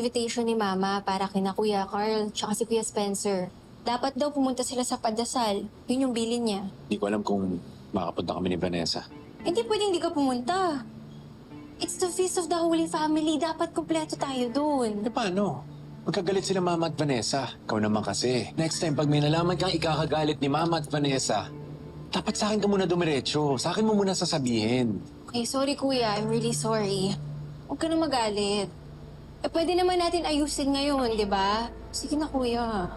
invitation ni Mama para kina Kuya Carl tsaka si Kuya Spencer. Dapat daw pumunta sila sa padasal. Yun yung bilin niya. Hindi ko alam kung makapunta kami ni Vanessa. Hindi pwedeng hindi ka pumunta. It's the Feast of the Holy Family. Dapat kumpleto tayo dun. Eh paano? Magkagalit sila Mama at Vanessa. Ikaw naman kasi. Next time, pag may nalaman kang ikakagalit ni Mama at Vanessa, dapat sa akin ka muna dumiretso. Sa akin mo muna sasabihin. Okay, sorry Kuya. I'm really sorry. Huwag ka na magalit. Eh, pwede naman natin ayusin ngayon, di ba? Sige na, Kuya.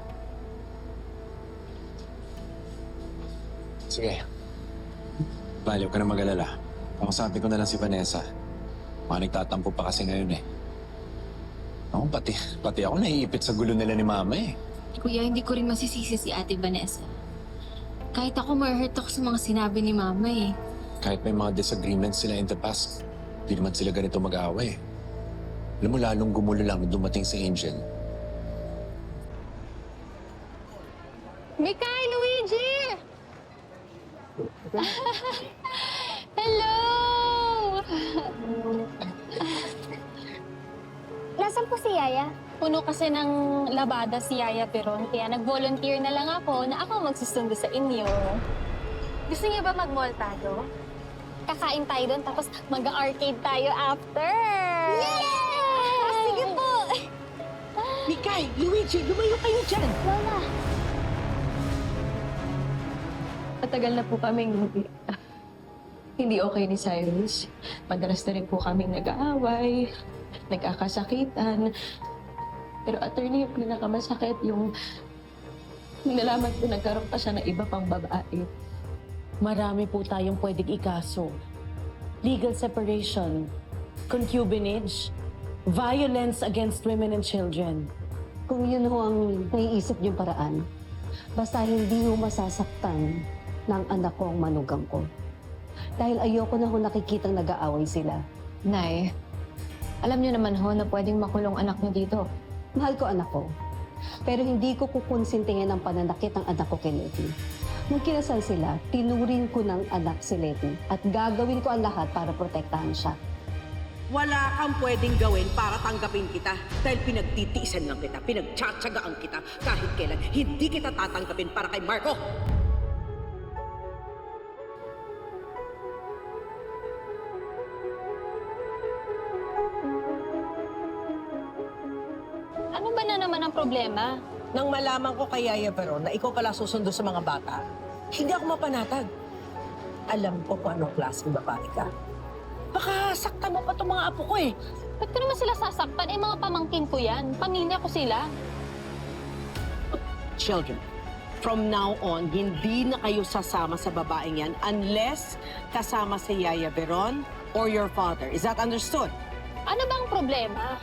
Sige. Baliw ka na mag-alala. Pakasabi ko na lang si Vanessa. Mga nagtatampo pa kasi ngayon eh. Ako, pati ako naiipit sa gulo nila ni Mama eh. Kuya, hindi ko rin masisisi si Ate Vanessa. Kahit ako, ma-hurt ako sa mga sinabi ni Mama eh. Kahit may mga disagreements sila in the past, hindi naman sila ganito mag-aaway. Alam mo, lalong gumulo lang nung dumating si Angel. Mikay, Luigi! Hello! Nasaan po si Yaya? Puno kasi ng labada si Yaya Peron, kaya nag-volunteer na lang ako na ako magsusundo sa inyo. Gusto niya ba mag-mall tayo? Kakain tayo doon, tapos mag-arcade tayo after! Yes! Sige po! Mikay, Luigi, lumayo kayo dyan! Lola! Matagal na po kaming hindi okay ni Cyrus. Madalas na rin po kaming nag-aaway, nagkakasakitan. Pero attorney, yung pinakamasakit yung nalaman po nagkaroon pa siya ng iba pang babae. Marami po tayong pwedeng ikaso. Legal separation, concubinage, violence against women and children. Kung yun ho ang naiisip niyong paraan, basta hindi ho masasaktan ng anak ko ang manugang ko. Dahil ayoko na ho nakikitang nag-aaway sila. Nay, alam niyo naman ho na pwedeng makulong anak niyo dito. Mahal ko anak ko, pero hindi ko kukonsintihin ang pananakit ng anak ko kay Letty. Nung kinasal sila, tinuring ko ng anak si Letty at gagawin ko ang lahat para protektahan siya. Wala kang pwedeng gawin para tanggapin kita dahil pinagtitiisan lang kita, pinagtsatsagaan kita kahit kailan. Hindi kita tatanggapin para kay Marco! Ano ba na naman ang problema? Nang malaman ko kay Yaya Veron na ikaw pala susundo sa mga bata, hindi ako mapanatag. Alam ko kung anong klaseng babae ka. Baka sakta mo pa itong mga apo ko eh. Ba't ko naman sila sasaktan? Eh, mga pamangkin ko yan. Pamilya ko sila. Children, from now on, hindi na kayo sasama sa babaeng yan unless kasama si Yaya Veron or your father. Is that understood? Ano bang problema?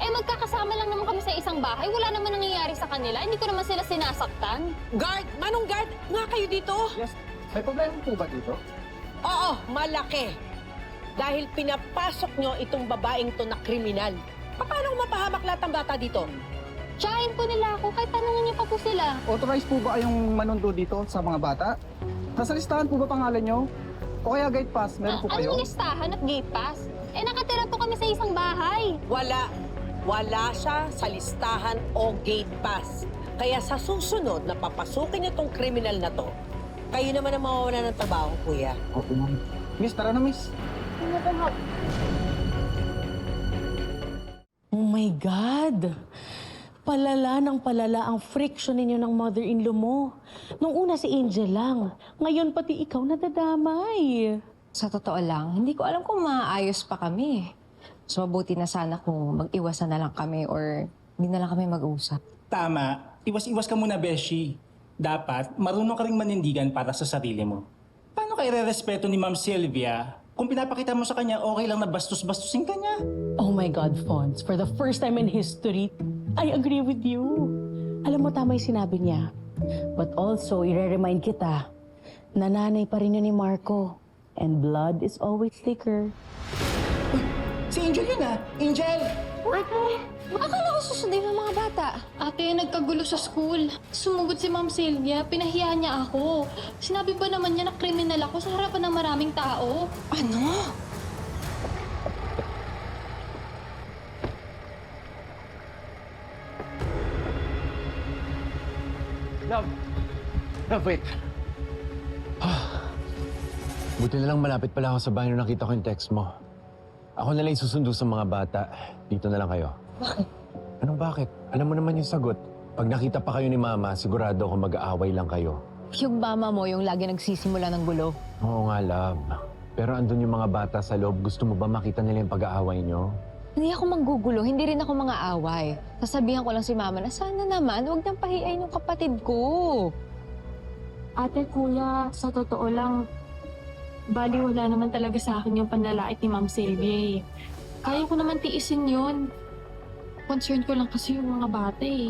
Eh, magkakasama lang naman kami sa isang bahay. Wala naman nangyayari sa kanila. Hindi ko naman sila sinasaktan. Guard! Manong guard! Nga kayo dito? Yes. May problema po ba dito? Oo, malaki. Dahil pinapasok nyo itong babaeng to na kriminal. Paano mapahamak lahat ng bata dito? Tsahin po nila ako. Kahit tanungin niyo pa po sila. Authorized po ba kayong manundo dito sa mga bata? Nasa listahan po ba pangalan nyo? O kaya gate pass, meron po kayo? Anong listahan at gate pass? Eh, nakatira po kami sa isang bahay. Wala. Wala siya sa listahan o gate pass. Kaya sa susunod na papasukin itong kriminal na to, kayo naman ang mawawala ng trabaho, kuya. Opo, ma'am. Miss, tara na, miss. Oh my God! Palala ng palala ang friction ninyo ng mother-in-law mo. Nung una si Angel lang, ngayon pati ikaw nadadamay. Sa totoo lang, hindi ko alam kung maayos pa kami. Mas mabuti na sana kung mag-iwasan na lang kami or hindi na lang kami mag-usap. Tama. Iwas-iwas ka muna, Beshi. Dapat, marunong ka ring manindigan para sa sarili mo. Paano ka irerespeto ni Ma'am Sylvia kung pinapakita mo sa kanya okay lang na bastos-bastusin ka niya? Oh my God, Fonz, for the first time in history, I agree with you. Alam mo, tama yung sinabi niya. But also, i-remind kita na nanay pa rin yun ni Marco. And blood is always thicker. Si Angel yun ah! Angel! Akala ko susundin ng mga bata. Ate, nagkagulo sa school. Sumugod si Ma'am Sylvia. Pinahiya niya ako. Sinabi ba naman niya na kriminal ako sa harapan ng maraming tao? Ano? Wait. Buti na lang malapit pala ako sa bahay nung nakita ko yung text mo. Ako na lang yung susundo sa mga bata. Dito na lang kayo. Bakit? Anong bakit? Alam mo naman yung sagot. Pag nakita pa kayo ni Mama, sigurado ako mag-aaway lang kayo. Yung mama mo, yung lagi nagsisimula ng gulo. Oo nga, love. Pero andun yung mga bata sa loob. Gusto mo ba makita nila yung pag-aaway nyo? Hindi ako manggugulo, hindi rin ako mga away. Sasabihan ko lang si mama na sana naman, huwag niyang pahiyain yung kapatid ko. Ate, kuya, sa totoo lang, bali wala naman talaga sa akin yung panlalait ni Ma'am Sylvia eh. Kaya ko naman tiisin yun. Concern ko lang kasi yung mga bata eh.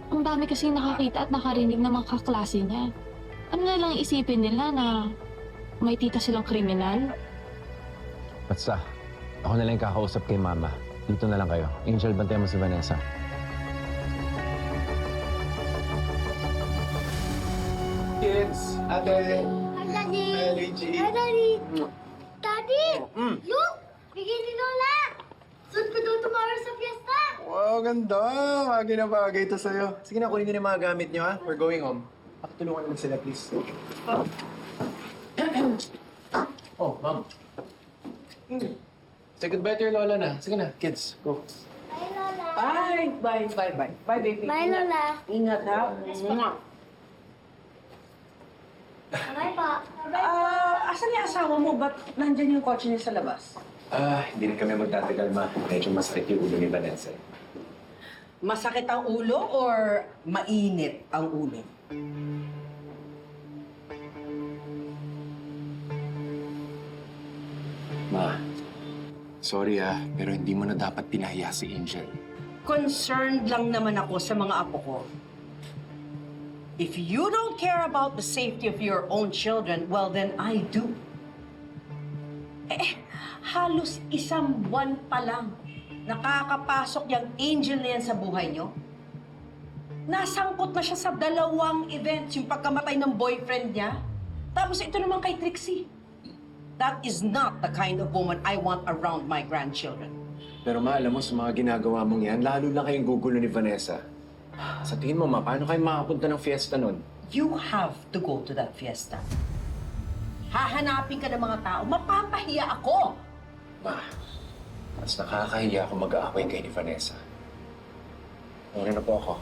Ang dami kasi nakakita at nakarinig ng mga kaklase niya. Ano na lang isipin nila na may tita silang kriminal? Basta, ako na lang yung kakausap kay Mama. Dito na lang kayo. Angel, bantayan mo si Vanessa. Kids, ate. Hi, Daddy! Hi, Luigi. Hi, Daddy! Daddy! Look! Bigay ni Lola! Suot ko daw tomorrow sa fiesta! Wow, ganda. Bagay na bagay ito sa'yo. Sige na, kunin niyo na yung mga gamit niyo, ha? We're going home. Pakitulungan naman sila, please. Oh, Mom. Say goodbye to your Lola na. Sige na, kids, go. Bye, Lola! Bye, bye, bye, bye. Bye, baby. Bye, Lola! Ingat, ha? Bye po! Asan yung asawa mo? Ba't nandyan yung kotse niya sa labas? Hindi rin kami magtatagal, Ma. Medyo masakit yung ulo ni Vanessa. Masakit ang ulo or mainit ang ulo? Ma, sorry pero hindi mo na dapat pinahiya si Angel. Concerned lang naman ako sa mga apo ko. If you don't care about the safety of your own children, well then I do. Halos isang buwan pa lang nakakapasok yung Angel na yan sa buhay nyo. Nasangkot na siya sa 2 events, yung pagkamatay ng boyfriend niya. Tapos ito naman kay Trixie. That is not the kind of woman I want around my grandchildren. Pero Ma, alam mo, sa mga ginagawa mong yan, lalo lang kayong gugulo ni Vanessa. Sa tingin mo, Ma, paano kayo makapunta ng fiesta nun? You have to go to that fiesta. Hahanapin ka ng mga tao, mapapahiya ako. Ma, mas nakakahiya ako mag-aaway kay ni Vanessa. Ano na po ako?